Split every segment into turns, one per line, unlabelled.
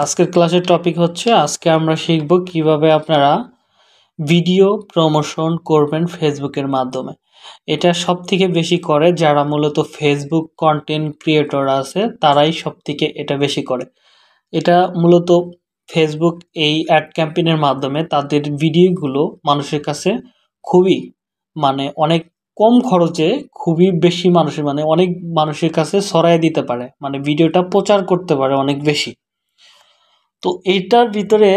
আজকের ক্লাসের টপিক হচ্ছে আজকে আমরা শিখব কিভাবে আপনারা ভিডিও প্রমোশন করবেন ফেসবুকের মাধ্যমে। এটা সবথেকে বেশি করে যারা মূলত ফেসবুক কন্টেন্ট ক্রিয়েটর আছে, তারাই সবথেকে এটা বেশি করে। এটা মূলত ফেসবুক এই অ্যাড ক্যাম্পেইনের মাধ্যমে তাদের ভিডিওগুলো মানুষের কাছে খুবই অনেক কম খরচে খুবই বেশি মানুষের অনেক মানুষের কাছে ছড়ায় দিতে পারে, ভিডিওটা প্রচার করতে পারে অনেক বেশি। তো এইটার ভিতরে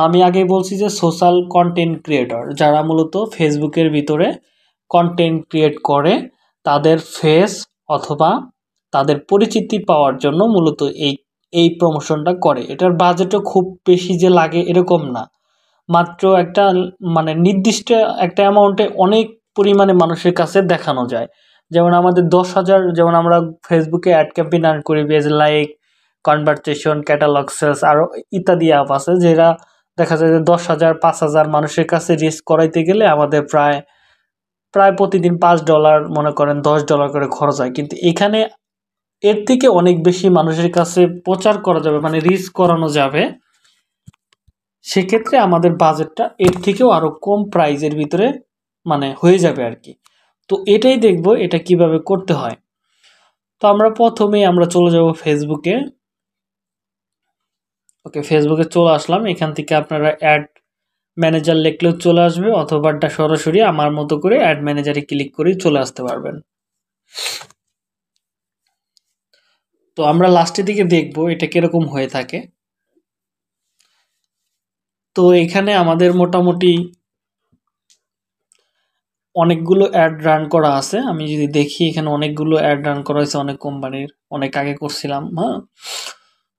আমি আগেই বলছি যে সোশ্যাল কন্টেন্ট ক্রিয়েটর যারা মূলত ফেসবুকের ভিতরে কন্টেন্ট ক্রিয়েট করে, তাদের ফেস অথবা তাদের পরিচিতি পাওয়ার জন্য মূলত এই এই প্রমোশনটা করে। এটার বাজেটও খুব বেশি যে লাগে এরকম না, মাত্র একটা নির্দিষ্ট একটা অ্যামাউন্টে অনেক পরিমাণে মানুষের কাছে দেখানো যায়। যেমন আমাদের 10,000, যেমন আমরা ফেসবুকে অ্যাড ক্যাম্পেইন রান করি, page like, conversation, catalog sales, আরও ইত্যাদি অ্যাপ আছে, যেটা দেখা যায় যে 10,000 5,000 মানুষের কাছে রিচ করাইতে গেলে আমাদের প্রায় প্রায় প্রতিদিন $5 মনে করেন $10 করে খরচ হয়। কিন্তু এখানে এর থেকে অনেক বেশি মানুষের কাছে প্রচার করা যাবে, রিচ করানো যাবে। সেক্ষেত্রে আমাদের বাজেটটা এর থেকেও আরো কম প্রাইজের ভিতরে হয়ে যাবে আর কি। তো এটাই দেখব এটা কিভাবে করতে হয়। তো প্রথমেই আমরা চলে যাব ফেসবুকে। ওকে, ফেসবুকে চলে আসলাম। এখান থেকে আপনারা অ্যাড ম্যানেজার লিখলেও চলে আসবে, অথবা সরাসরি আমার মতো করে অ্যাড ম্যানেজারে ক্লিক করে চলে আসতে পারবেন। তো আমরা লাস্টের দিকে দেখব এটা কিরকম হয়ে থাকে। তো এখানে আমাদের মোটামুটি অনেকগুলো অ্যাড রান করা আছে। আমি যদি দেখি এখানে অনেকগুলো অ্যাড রান করা হয়েছে অনেক কোম্পানির, অনেক আগে করছিলাম। হ্যাঁ,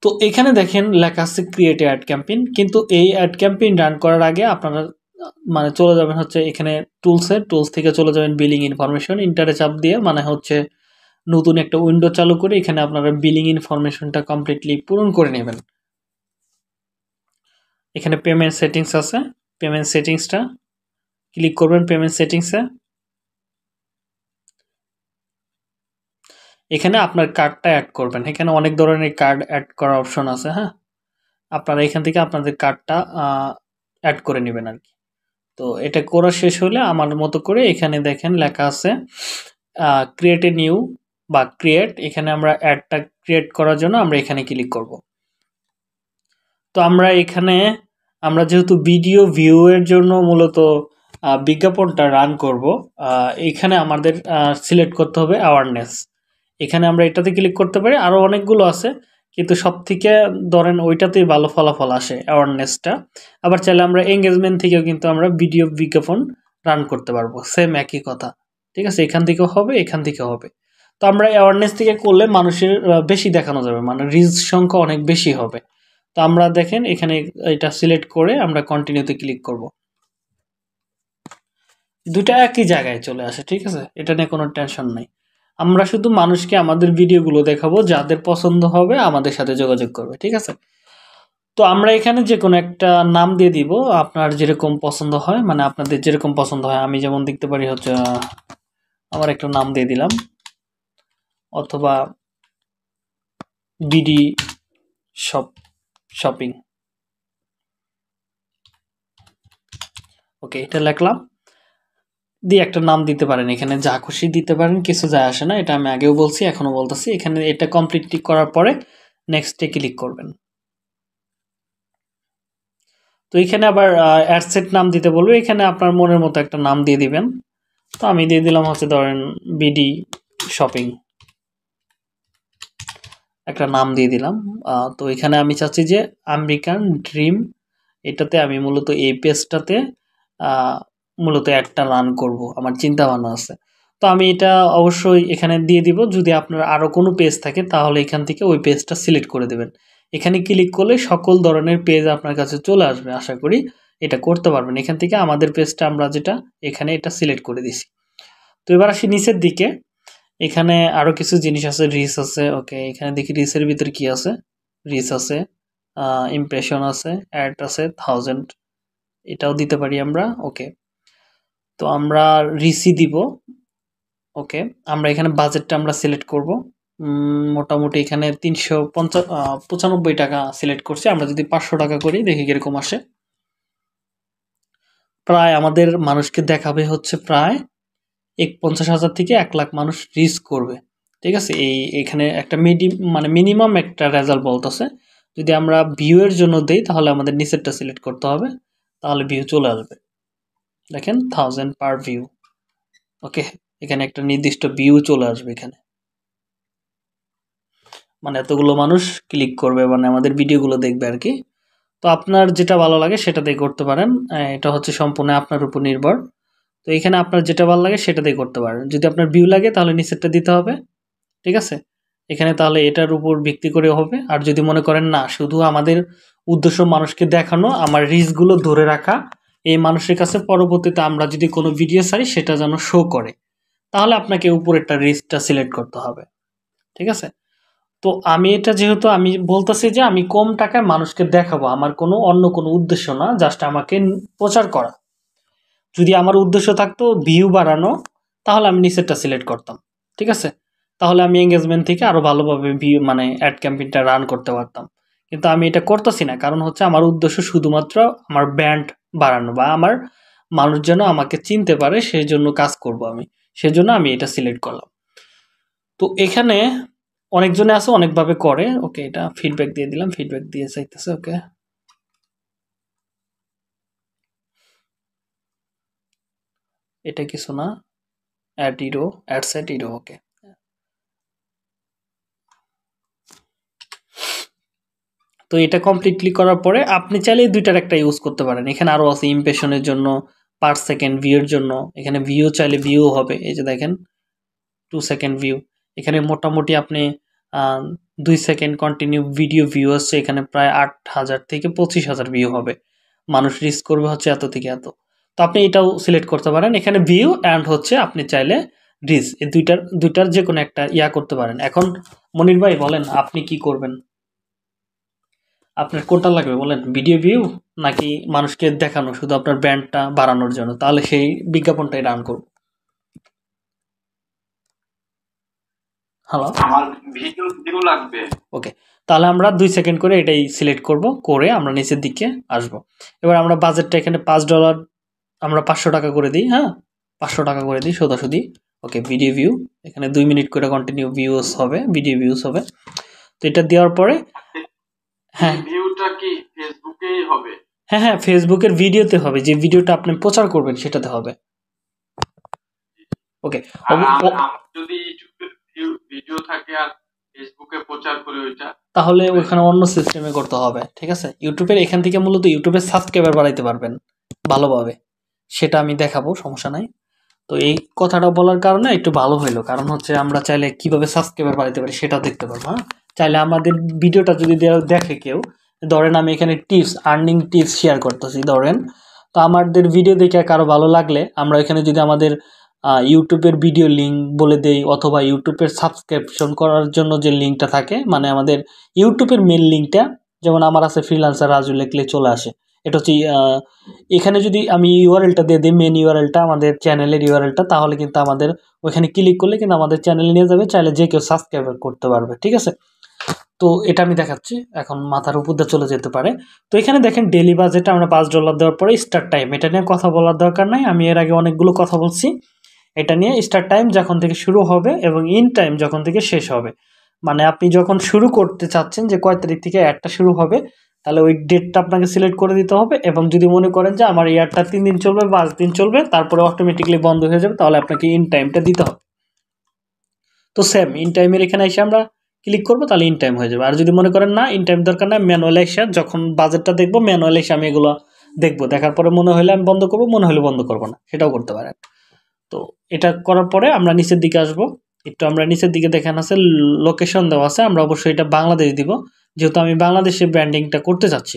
তো এখানে দেখেন লেখা আছে ক্রিয়েট অ্যাড ক্যাম্পেইন, কিন্তু এই অ্যাড ক্যাম্পেইন রান করার আগে আপনারা চলে যাবেন হচ্ছে এখানে টুলস থেকে চলে যাবেন বিলিং ইনফরমেশন, ইন্টারে চাপ দিয়ে হচ্ছে নতুন একটা উইন্ডো চালু করে এখানে আপনারা বিলিং ইনফরমেশনটা কমপ্লিটলি পূরণ করে নেবেন। এখানে পেমেন্ট সেটিংস আছে, পেমেন্ট সেটিংসটা ক্লিক করবেন। পেমেন্ট সেটিংসে এখানে আপনার কার্ডটা অ্যাড করবেন। এখানে অনেক ধরনের কার্ড অ্যাড করার অপশন আছে। হ্যাঁ, আপনারা এখান থেকে আপনাদের কার্ডটা অ্যাড করে নেবেন আর কি। তো এটা করা শেষ হলে আমার মতো করে এখানে দেখেন লেখা আছে ক্রিয়েট এ নিউ বা ক্রিয়েট। এখানে আমরা অ্যাডটা ক্রিয়েট করার জন্য আমরা এখানে ক্লিক করব। তো আমরা যেহেতু ভিডিও ভিউ এর জন্য মূলত বিজ্ঞাপনটা রান করব, এখানে আমাদের সিলেক্ট করতে হবে অ্যাওয়ারনেস। এখানে আমরা এটাতে ক্লিক করতে পারি, আরও অনেকগুলো আছে, কিন্তু সব থেকে ধরেন ওইটাতেই ভালো ফলাফল আসে অ্যাওয়ারনেসটা। আবার চাইলে আমরা এঙ্গেজমেন্ট থেকেও কিন্তু আমরা ভিডিও বিজ্ঞাপন রান করতে পারবো, সেম একই কথা। ঠিক আছে, এখান থেকেও হবে, এখান থেকেও হবে। তো আমরা অ্যাওয়ারনেস থেকে করলে মানুষের বেশি দেখানো যাবে, রিচ সংখ্যা অনেক বেশি হবে। তো আমরা দেখেন এখানে এটা সিলেক্ট করে আমরা কন্টিনিউতে ক্লিক করব। দুটা একই জায়গায় চলে আসে, ঠিক আছে, এটা নিয়ে কোনো টেনশন নাই। আমরা শুধু মানুষকে আমাদের ভিডিওগুলো দেখাবো, যাদের পছন্দ হবে আমাদের সাথে যোগাযোগ করবে, ঠিক আছে। তো আমরা এখানে যে কোনো একটা নাম দিয়ে দিব, আপনার যেরকম পছন্দ হয়, আপনাদের যেরকম পছন্দ হয়। আমি যেমন দেখতে পারি হচ্ছে আমার একটা নাম দিয়ে দিলাম, অথবা বিডি শপিং। ওকে, এটা লিখলাম, দিয়ে একটা নাম দিতে পারেন, এখানে যা খুশি দিতে পারেন, কিছু যায় আসে না। এটা আমি আগেও বলছি, এখনো বলতেছি। এখানে এটা কমপ্লিটলি করার পরে নেক্সটে ক্লিক করবেন। তো এখানে আবার অ্যাডসেট নাম দিতে বলবে, এখানে আপনার মনের মতো একটা নাম দিয়ে দিবেন। তো আমি দিয়ে দিলাম হচ্ছে ধরেন বিডি শপিং, একটা নাম দিয়ে দিলাম। তো এখানে আমি চাচ্ছি যে আমেরিকান ড্রিম, এটাতে আমি মূলত এই পেজটাতে মূলত একটা রান করব, আমার চিন্তা ভাবনা আছে। তো আমি এটা অবশ্যই এখানে দিয়ে দিব। যদি আপনার আরও কোনো পেজ থাকে তাহলে এখান থেকে ওই পেজটা সিলেক্ট করে দেবেন। এখানে ক্লিক করলে সকল ধরনের পেজ আপনার কাছে চলে আসবে। আশা করি এটা করতে পারবেন। এখান থেকে আমাদের পেজটা আমরা যেটা এখানে এটা সিলেক্ট করে দিছি। তো এবার আসি নিচের দিকে। এখানে আরও কিছু জিনিস আছে, রিচ আছে। ওকে, এখানে দেখি রিচের ভিতরে কি আছে। রিচ আছে, ইমপ্রেশন আছে, অ্যাড আছে 1000, এটাও দিতে পারি আমরা। ওকে, তো আমরা রিচই দিব। ওকে, আমরা এখানে বাজেটটা আমরা সিলেক্ট করব। মোটামুটি এখানে ৩95 টাকা সিলেক্ট করছি। আমরা যদি 500 টাকা করি দেখি কিরকম আসে। প্রায় আমাদের মানুষকে দেখাবে হচ্ছে প্রায় 50,000 থেকে 1 লাখ মানুষ রিচ করবে। ঠিক আছে? এখানে একটা মানে মিনিমাম একটা রেজাল্ট বলতেছে। যদি আমরা ভিউ এর জন্য দেই তাহলে আমাদের নিচেরটা সিলেক্ট করতে হবে। তাহলে ভিউ চলে আসবে। দেখেন 1000 পার ভিউ। ওকে, এখানে একটা নির্দিষ্ট ভিউ চলে আসবে এখানে। মানে এতগুলো মানুষ ক্লিক করবে, মানে আমাদের ভিডিওগুলো দেখবে আর কি। তো আপনার যেটা ভালো লাগে সেটা দিয়ে করতে পারেন। এটা হচ্ছে সম্পূর্ণ আপনার উপর নির্ভর। তো এখানে আপনার যেটা ভালো লাগে সেটা দিয়ে করতে পারেন। যদি আপনার ভিউ লাগে তাহলে নিচেরটা দিতে হবে। ঠিক আছে? এখানে তাহলে এটার উপর ভিত্তি করে হবে। আর যদি মনে করেন না শুধু আমাদের উদ্দেশ্য মানুষকে দেখানো, আমার রিচগুলো ধরে রাখা, এই মানুষের কাছে পরবর্তীতে আমরা যদি কোনো ভিডিও ছাড়ি সেটা যেন শো করে, তাহলে আপনাকে উপরেরটা রিচটা সিলেক্ট করতে হবে। ঠিক আছে? তো আমি এটা যেহেতু আমি বলতেছি যে আমি কম টাকায় মানুষকে দেখাবো, আমার কোনো অন্য কোনো উদ্দেশ্য না, জাস্ট আমাকে প্রচার করা। যদি আমার উদ্দেশ্য থাকতো ভিউ বাড়ানো তাহলে আমি নিচেরটা সিলেক্ট করতাম। ঠিক আছে? তাহলে আমি এঙ্গেজমেন্ট থেকে আরো ভালোভাবে ভিউ মানে অ্যাড ক্যাম্পেইনটা রান করতে পারতাম। কিন্তু আমি এটা করতেছি না, কারণ হচ্ছে আমার উদ্দেশ্য শুধুমাত্র আমার ব্র্যান্ড বাড়ানো বা আমার মানুষ যেন আমাকে চিনতে পারে সেই জন্য কাজ করব আমি। সেজন্য আমি এটা সিলেক্ট করলাম। তো এখানে অনেকজনে আছে অনেকভাবে করে। ওকে, এটা ফিডব্যাক দিয়ে দিলাম, ফিডব্যাক দিয়ে চাইতেছে। ওকে, এটা কিছু না, অ্যাড ইরো, অ্যাডসেট ইরো। ওকে, তো এটা কমপ্লিটলি করার পরে আপনি চাইলে দুইটার একটা ইউজ করতে পারেন। এখানে আরো আছে ইমপ্রেশনের জন্য, পার সেকেন্ড ভিউর জন্য। এখানে ভিউ চাইলে ভিউ হবে, এই যে দেখেন 2 সেকেন্ড ভিউ। এখানে মোটামুটি আপনি 2 সেকেন্ড কন্টিনিউ ভিডিও ভিউ হচ্ছে এখানে প্রায় 8,000 থেকে 25,000 ভিউ হবে। মানুষ রিচ করবে হচ্ছে এত থেকে এত। তো আপনি এটাও সিলেক্ট করতে পারেন। এখানে ভিউ অ্যান্ড হচ্ছে আপনি চাইলে রিচ, এই দুইটার যে কোনো একটা করতে পারেন। এখন মনির ভাই বলেন আপনি কি করবেন? আপনার কোনটা লাগবে বলেন? ভিডিও ভিউ নাকি মানুষকে দেখানো শুধু আপনার ব্র্যান্ডটা বাড়ানোর জন্য? তাহলে সেই বিজ্ঞাপনটাই রান করব। হ্যালো?
আমার ভিডিও ভিউ লাগবে।
ওকে, তাহলে আমরা 2 সেকেন্ড করে এটাই সিলেক্ট করব, করে আমরা নিচের দিকে আসব। এবার আমরা বাজেটটা এখানে $5 আমরা 500 টাকা করে দিই। হ্যাঁ, 500 টাকা করে দিই সোজাসুজি। ওকে, ভিডিও ভিউ এখানে 2 মিনিট করে কন্টিনিউ ভিউজ হবে, ভিডিও ভিউজ হবে। তো এটা দেওয়ার পরে হ্যাঁ
ভিউটা কি ফেসবুকেই হবে?
হ্যাঁ হ্যাঁ, ফেসবুকের ভিডিওতে হবে, যে ভিডিওটা আপনি প্রচার করবেন সেটাতে হবে। ওকে,
আর আমার যদি ইউটিউবে ভিডিও থাকে আর ফেসবুকে প্রচার করে ওইটা,
তাহলে ওখানে অন্য সিস্টেমে করতে হবে। ঠিক আছে? ইউটিউবের এখান থেকে মূলত ইউটিউবের সাবস্ক্রাইবার বাড়াইতে পারবেন ভালোভাবে, সেটা আমি দেখাবো, সমস্যা নাই। তো এই কথাটা বলার কারণে একটু ভালো হইলো, কারণ হচ্ছে আমরা চাইলে কিভাবে সাবস্ক্রাইবার বাড়াইতে পারি সেটাও দেখতে পারবো। হ্যাঁ, চাইলে আমাদের ভিডিওটা যদি দেখে কেউ, ধরেন আমি এখানে টিপস, আর্নিং টিপস শেয়ার করতেছি ধরেন, তো আমাদের ভিডিও দেখে কারো ভালো লাগলে আমরা এখানে যদি আমাদের ইউটিউবের ভিডিও লিঙ্ক বলে দেই, অথবা ইউটিউবের সাবস্ক্রিপশন করার জন্য যে লিঙ্কটা থাকে, মানে আমাদের ইউটিউবের মেন লিঙ্কটা, যেমন আমার আছে ফ্রিল্যান্সার রাজু লিখলে চলে আসে। এটা হচ্ছে এখানে যদি আমি ইউআরএলটা দিয়ে দিই, মেন ইউআরএলটা আমাদের চ্যানেলের ইউআরএলটা, তাহলে কিন্তু আমাদের ওইখানে ক্লিক করলে কিন্তু আমাদের চ্যানেলে নিয়ে যাবে, চাইলে যে কেউ সাবস্ক্রাইব করতে পারবে। ঠিক আছে? তো এটা আমি দেখাচ্ছি, এখন মাথার উপর দিয়ে চলে যেতে পারে। তো এখানে দেখেন ডেলি বাজেট আমরা $5 দেওয়ার পরে স্টার্ট টাইম, এটা নিয়ে কথা বলার দরকার নাই, আমি এর আগে অনেকগুলো কথা বলছি। এটা নিয়ে স্টার্ট টাইম যখন থেকে শুরু হবে এবং ইন টাইম যখন থেকে শেষ হবে, মানে আপনি যখন শুরু করতে চাচ্ছেন যে কয় তারিখ থেকে অ্যাডটা শুরু হবে, তাহলে ওই ডেটটা আপনাকে সিলেক্ট করে দিতে হবে। এবং যদি মনে করেন যে আমার ইয়ারটা 3 দিন চলবে, 5 দিন চলবে, তারপরে অটোমেটিকলি বন্ধ হয়ে যাবে, তাহলে আপনাকে ইন টাইমটা দিতে হবে। তো সেম ইন টাইমের এখানে এসে আমরা ক্লিক করবো, তাহলে ইন টাইম হয়ে যাবে। আর যদি মনে করেন না ইন টাইম দরকার না, ম্যানুয়াল এসে যখন বাজেটটা দেখবো, ম্যানুয়াল এসে আমি এগুলো দেখবো, দেখার পরে মনে হলে আমি বন্ধ করবো, মনে হলে বন্ধ করবো না, সেটাও করতে পারেন। তো এটা করার পরে আমরা নিচের দিকে আসব। একটু আমরা নিচের দিকে দেখেন আছে লোকেশন দেওয়া আছে, আমরা অবশ্যই এটা বাংলাদেশ দিব, যেহেতু আমি বাংলাদেশে ব্র্যান্ডিংটা করতে চাচ্ছি।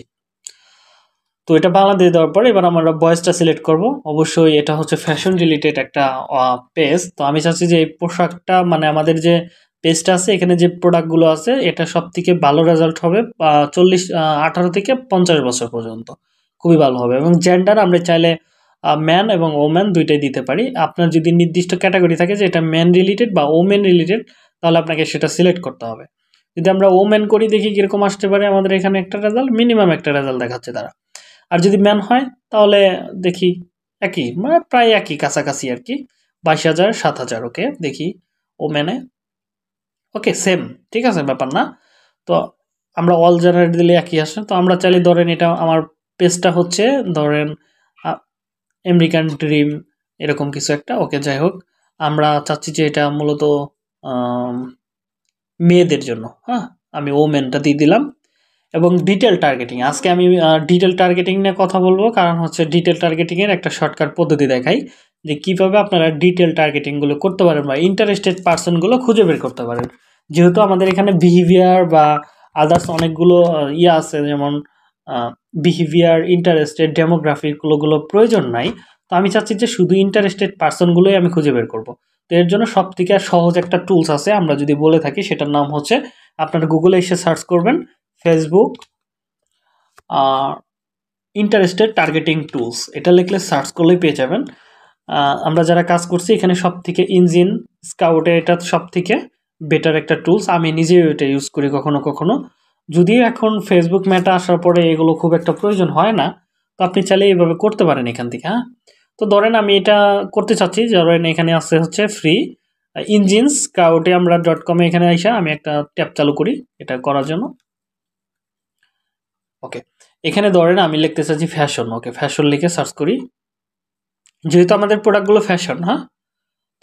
তো এটা বাংলাদেশ দেওয়ার পরে এবার আমরা ভয়েসটা সিলেক্ট করব। অবশ্যই এটা হচ্ছে ফ্যাশন রিলেটেড একটা পেজ। তো আমি চাচ্ছি যে এই পোশাকটা, মানে আমাদের যে পেজটা আছে এখানে যে প্রোডাক্টগুলো আছে, এটা সব থেকে ভালো রেজাল্ট হবে 18 থেকে 50 বছর পর্যন্ত, খুবই ভালো হবে। এবং জেন্ডার আমরা চাইলে ম্যান এবং ওম্যান দুইটাই দিতে পারি। আপনার যদি নির্দিষ্ট ক্যাটাগরি থাকে যে এটা ম্যান রিলেটেড বা ওমেন রিলেটেড, তাহলে আপনাকে সেটা সিলেক্ট করতে হবে। যদি আমরা ওমেন করি দেখি কীরকম আসতে পারে আমাদের এখানে একটা রেজাল্ট, মিনিমাম একটা রেজাল্ট দেখাচ্ছে তারা। আর যদি ম্যান হয় তাহলে দেখি একই, মানে প্রায় একই কাছাকাছি আর কি, 22,000 7,000। ওকে দেখি ওমেনে, ওকে সেম, ঠিক আছে, ব্যাপার না। তো আমরা অল জেনারেট দিলে একই আসে। তো আমরা চাইলে ধরেন এটা আমার পেজটা হচ্ছে ধরেন আমেরিকান ড্রিম এরকম কিছু একটা, ওকে যাই হোক, আমরা চাচ্ছি যে এটা মূলত মেয়েদের জন্য, হ্যাঁ, আমি ওমেনটা দিয়ে দিলাম। এবং ডিটেল টার্গেটিং, আজকে আমি ডিটেল টার্গেটিং নিয়ে কথা বলবো, কারণ হচ্ছে ডিটেল টার্গেটিংয়ের একটা শর্টকাট পদ্ধতি দেখাই যে কীভাবে আপনারা ডিটেল টার্গেটিংগুলো করতে পারেন বা ইন্টারেস্টেড পার্সনগুলো খুঁজে বের করতে পারেন। যেহেতু আমাদের এখানে বিহেভিয়ার বা আদার্স অনেকগুলো ইয়ে আছে, যেমন বিহেভিয়ার, ইন্টারেস্টেড, ডেমোগ্রাফিকগুলো প্রয়োজন নাই। তো আমি চাচ্ছি যে শুধু ইন্টারেস্টেড পার্সনগুলোই আমি খুঁজে বের করব। তো এর জন্য সব থেকে সহজ একটা টুলস আছে, আমরা যদি বলে থাকি সেটার নাম হচ্ছে, আপনারা গুগলে এসে সার্চ করবেন ফেসবুক ইন্টারেস্টেড টার্গেটিং টুলস, এটা লিখলে সার্চ করলেই পেয়ে যাবেন। আমরা যারা কাজ করছি এখানে সব থেকে ইঞ্জিন স্কাউটে এটা সব থেকে বেটার একটা টুলস, আমি নিজেও এটা ইউজ করি কখনো কখনো। যদিও এখন ফেসবুক মেটা আসার পরে এগুলো খুব একটা প্রয়োজন হয় না, তো আপনি চাইলে এইভাবে করতে পারেন এখান থেকে। হ্যাঁ, তো ধরেন আমি এটা করতে চাচ্ছি, ধরেন এখানে আসছে হচ্ছে ফ্রি ইঞ্জিন স্কাউটে, আমরা .com এখানে আইসা আমি একটা ট্যাব চালু করি এটা করার জন্য। ওকে, এখানে ধরেন আমি লিখতে চাচ্ছি ফ্যাশন, ওকে ফ্যাশন লিখে সার্চ করি, যেহেতু আমাদের প্রোডাক্টগুলো ফ্যাশন। হ্যাঁ,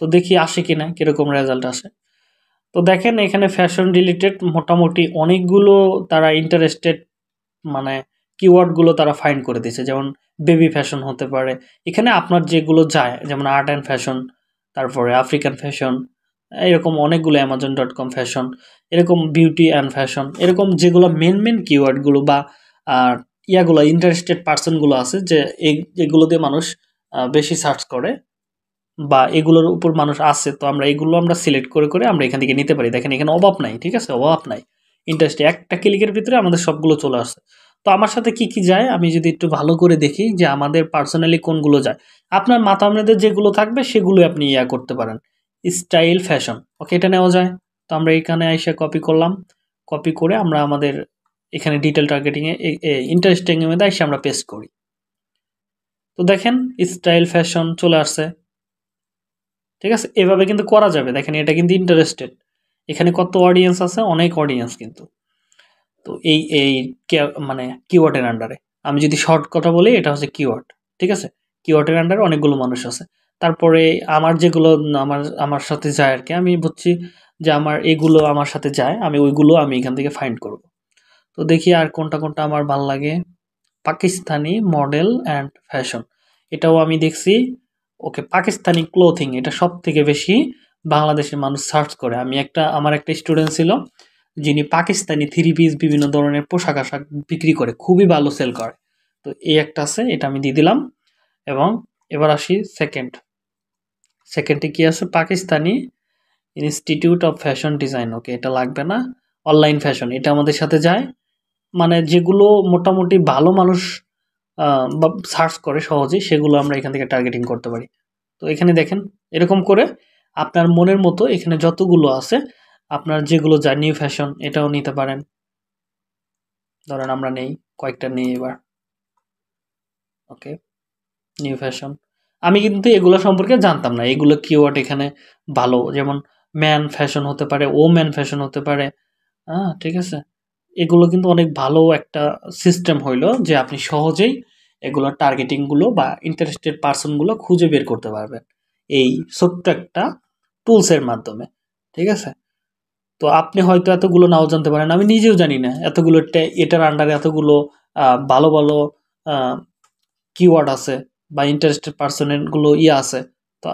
তো দেখি আসে কিনা, কীরকম রেজাল্ট আসে। তো দেখেন এখানে ফ্যাশন রিলেটেড মোটামুটি অনেকগুলো তারা ইন্টারেস্টেড, মানে কিওয়ার্ডগুলো তারা ফাইন্ড করে দিয়েছে, যেমন বেবি ফ্যাশন হতে পারে, এখানে আপনার যেগুলো যায়, যেমন আর্ট অ্যান্ড ফ্যাশন, তারপরে আফ্রিকান ফ্যাশন, এরকম অনেকগুলো amazon.com ফ্যাশন, এরকম বিউটি অ্যান্ড ফ্যাশন, এরকম যেগুলো মেন কিওয়ার্ডগুলো বা ইয়াগুলো ইন্টারেস্টেড পার্সনগুলো আছে, যে এগুলো দিয়ে মানুষ বেশি সার্চ করে বা এগুলোর উপর মানুষ আসে, তো আমরা এগুলো আমরা সিলেক্ট করে করে আমরা এখান থেকে নিতে পারি। দেখেন এখানে অভাব নাই, ঠিক আছে, অভাব নাই, ইন্টারেস্টে একটা ক্লিকের ভিতরে আমাদের সবগুলো চলে আসছে। তো আমার সাথে কি কি যায় আমি যদি একটু ভালো করে দেখি যে আমাদের পার্সোনালি কোনগুলো যায়, আপনার মাথা আপনাদের যেগুলো থাকবে সেগুলো আপনি ইয়া করতে পারেন। স্টাইল ফ্যাশন, ওকে এটা নেওয়া যায়। তো আমরা এখানে এসে কপি করলাম, কপি করে আমরা আমাদের এখানে ডিটেল টার্গেটিংয়ে ইন্টারেস্টিং এর মধ্যে এসে আমরা পেস্ট করি। তো দেখেন স্টাইল ফ্যাশন চলে আসছে, ঠিক আছে, এভাবে কিন্তু করা যাবে। দেখেন এটা কিন্তু ইন্টারেস্টেড, এখানে কত অডিয়েন্স আছে, অনেক অডিয়েন্স কিন্তু। তো এই মানে কিওয়ার্ডের আন্ডারে, আমি যদি শর্ট কথা বলি এটা হচ্ছে কিওয়ার্ড, ঠিক আছে, কিওয়ার্ডের আন্ডারে অনেকগুলো মানুষ আছে। তারপরে আমার যেগুলো আমার আমার সাথে যায় আর কি, আমি বুঝছি যে আমার এগুলো আমার সাথে যায়, আমি ওইগুলো আমি এখান থেকে ফাইন্ড করব। তো দেখি আর কোনটা কোনটা আমার ভাল লাগে। পাকিস্তানি মডেল অ্যান্ড ফ্যাশন, এটাও আমি দেখছি। ওকে, পাকিস্তানি ক্লোথিং, এটা সব থেকে বেশি বাংলাদেশের মানুষ সার্চ করে। আমার একটা স্টুডেন্ট ছিল যিনি পাকিস্তানি থ্রি পিস বিভিন্ন ধরনের পোশাক আশাক বিক্রি করে, খুবই ভালো সেল করে। তো এই একটা আছে, এটা আমি দিয়ে দিলাম। এবং এবার আসি সেকেন্ডে কি আছে, Pakistani institute of fashion design, okay এটা লাগবে না। অনলাইন ফ্যাশন, এটা আমাদের সাথে যায়, মানে যেগুলো মোটামুটি ভালো মানুষ সার্চ করে সহজেই, সেগুলো আমরা এখান থেকে টার্গেটিং করতে পারি। তো এখানে দেখেন এরকম করে আপনার মনের মতো এখানে যতগুলো আছে, আপনার যেগুলো যায়, নিউ ফ্যাশন এটাও নিতে পারেন। ধরেন আমরা নেই, কয়েকটা নেই এবার। ওকে, নিউ ফ্যাশন, আমি কিন্তু এগুলো সম্পর্কে জানতাম না, এগুলো কিওয়ার্ড এখানে ভালো, যেমন ম্যান ফ্যাশন হতে পারে, ও ম্যান ফ্যাশন হতে পারে। হ্যাঁ, ঠিক আছে, এগুলো কিন্তু অনেক ভালো একটা সিস্টেম হইলো যে আপনি সহজেই এগুলো টার্গেটিংগুলো বা ইন্টারেস্টেড পার্সনগুলো খুঁজে বের করতে পারবেন এই ছোট্ট একটা টুলসের মাধ্যমে, ঠিক আছে। তো আপনি হয়তো এতগুলো নাও জানতে পারেন, আমি নিজেও জানি না এতগুলো এটার আন্ডারে এতগুলো ভালো ভালো কিওয়ার্ড আছে বা ইন্টারেস্টেড পার্সনের গুলো ইয়ে আছে। তো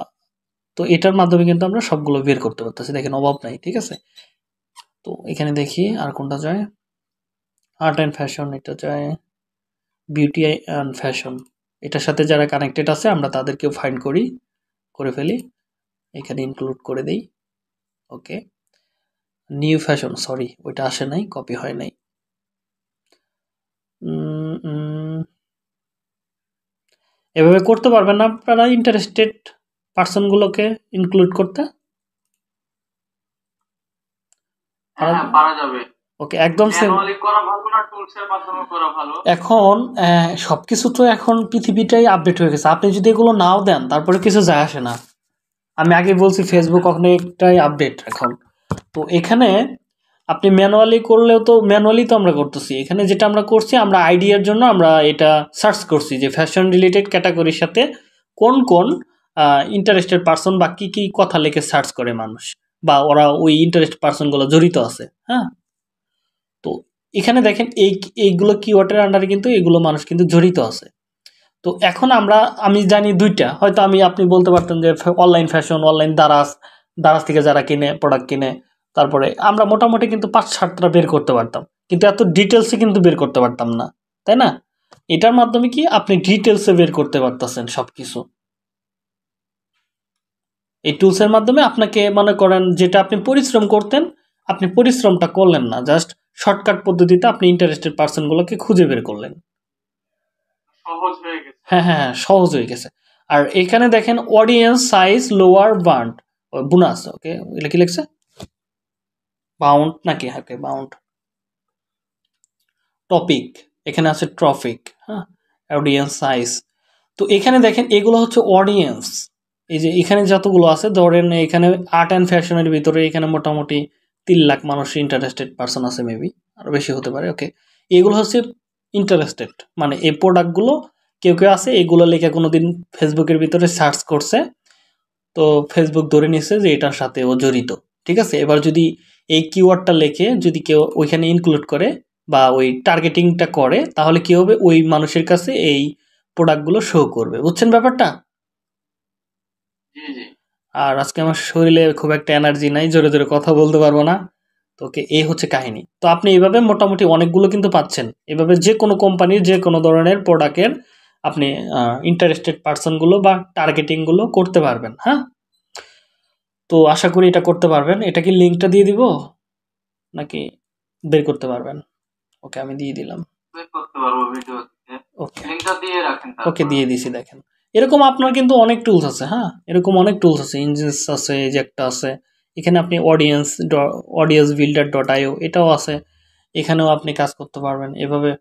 তো এটার মাধ্যমে কিন্তু আমরা সবগুলো বের করতে পারতেছি, দেখেন অভাব নাই, ঠিক আছে। তো এখানে দেখি আর কোনটা যায়, আর্ট অ্যান্ড ফ্যাশন, এটা যায়, বিউটি অ্যান্ড ফ্যাশন, এটার সাথে যারা কানেক্টেড আছে আমরা তাদেরকেও ফাইন্ড করে ফেলি, এখানে ইনক্লুড করে দেই। ওকে, নিউ ফ্যাশন, সরি ওইটা আসে নাই, কপি হয় নাই। এভাবে করতে পারবেন না আপনারা ইন্টারেস্টেড পার্সনগুলোকে ইনক্লুড করতে?
হ্যাঁ, পারা যাবে।
ওকে, একদম সেম।
ম্যানুয়ালি করা ভালো না টুলসের মাধ্যমে করা ভালো?
এখন সবকিছু তো এখন পৃথিবীটাই আপডেট হয়ে গেছে। আপনি যদি এগুলো নাও দেন তারপরে কিছু যায় আসে না। আমি আগে বলছি ফেসবুক অনেকটাই আপডেট এখন। তো এখানে আপনি ম্যানুয়ালি করলেও তো ম্যানুয়ালি তো আমরা করতেছি। এখানে যেটা আমরা করছি আমরা আইডিয়ার জন্য আমরা এটা সার্চ করছি যে ফ্যাশন রিলেটেড ক্যাটাগরির সাথে কোন কোন ইন্টারেস্টেড পার্সন বা কী কী কথা লিখে সার্চ করে মানুষ, বা ওরা ওই ইন্টারেস্ট পার্সনগুলো জড়িত আছে। হ্যাঁ, তো এখানে দেখেন এইগুলো কিওয়ার্ডের আন্ডারে কিন্তু এগুলো মানুষ কিন্তু জড়িত আছে। তো এখন আমি জানি দুইটা, হয়তো আপনি বলতে পারতেন যে online fashion, online Daraz, Daraz থেকে যারা কিনে প্রোডাক্ট কিনে, তারপরে আমরা মোটামুটি কিন্তু 5-7টা বের করতে পারতাম, কিন্তু এত ডিটেলসে কিন্তু বের করতে পারতাম না, তাই না? এটার মাধ্যমে কি আপনি ডিটেলসে বের করতে পারতেছেন সব কিছু। এই টুলসের মাধ্যমে আপনাকে মনে করেন যেটা আপনি পরিশ্রম করতেন, আপনি পরিশ্রমটা করলেন না, জাস্ট শর্টকাট পদ্ধতিতে আপনি ইন্টারেস্টেড পার্সনগুলোকে খুঁজে বের করলেন।
সহজ হয়ে গেছে।
হ্যাঁ হ্যাঁ হ্যাঁ, সহজ হয়ে গেছে। আর এখানে দেখেন audience size lower bound bonus, okay, এটা কি লিখছে বাউন্ড নাকি? ওকে, বাউন্ড টপিক, এখানে আছে ট্রফিক, হ্যাঁ, অডিয়েন্স সাইজ। তো এখানে দেখেন এগুলো হচ্ছে অডিয়েন্স। এই যে এখানে যতগুলো আছে ধরেন এখানে আর্ট অ্যান্ড ফ্যাশনের ভিতরে এখানে মোটামুটি 3 লাখ মানুষ ইন্টারেস্টেড পার্সন আছে, মেবি আরও বেশি হতে পারে। ওকে, এগুলো হচ্ছে ইন্টারেস্টেড, মানে এই প্রোডাক্টগুলো কেউ কেউ আছে এগুলো লেখা কোনোদিন ফেসবুকের ভিতরে সার্চ করছে, তো ফেসবুক ধরে নিচ্ছে যে এটার সাথে ও জড়িত। ঠিক আছে, এবার যদি এই কিওয়ার্ডটা লেখে যদি কেউ ওইখানে ইনক্লুড করে বা ওই টার্গেটিংটা করে, তাহলে কি হবে, ওই মানুষের কাছে এই প্রোডাক্টগুলো শো করবে। বুঝছেন ব্যাপারটা?
জি জি।
আর আজকে আমার শরীরে খুব একটা এনার্জি নাই, জোরে জোরে কথা বলতে পারবো না। তো ওকে, এই হচ্ছে কাহিনী। তো আপনি এইভাবে মোটামুটি অনেকগুলো কিন্তু পাচ্ছেন, এভাবে যে কোনো কোম্পানির যে কোনো ধরনের প্রোডাক্টের আপনি ইন্টারেস্টেড পার্সনগুলো বা টার্গেটিংগুলো করতে পারবেন। হ্যাঁ, তো আশা করি এটা করতে পারবেন। এটা কি লিঙ্কটা দিয়ে দিব নাকি বের করতে পারবেন? ওকে, আমি দিয়ে দিলাম।
বের করতে পারবো ভিডিও থেকে।
ওকে
লিংকটা দিয়ে রাখেন
ওকে,
তারপর।
দিয়ে দিছি। দেখেন এরকম আপনার কিন্তু অনেক টুলস আছে। হ্যাঁ, এরকম অনেক টুলস আছে, ইঞ্জিনস আছে, এই যে একটা আছে এখানে, আপনি অডিয়েন্স বিল্ডার ডট আইও, এটাও আছে, এখানেও আপনি কাজ করতে পারবেন এভাবে।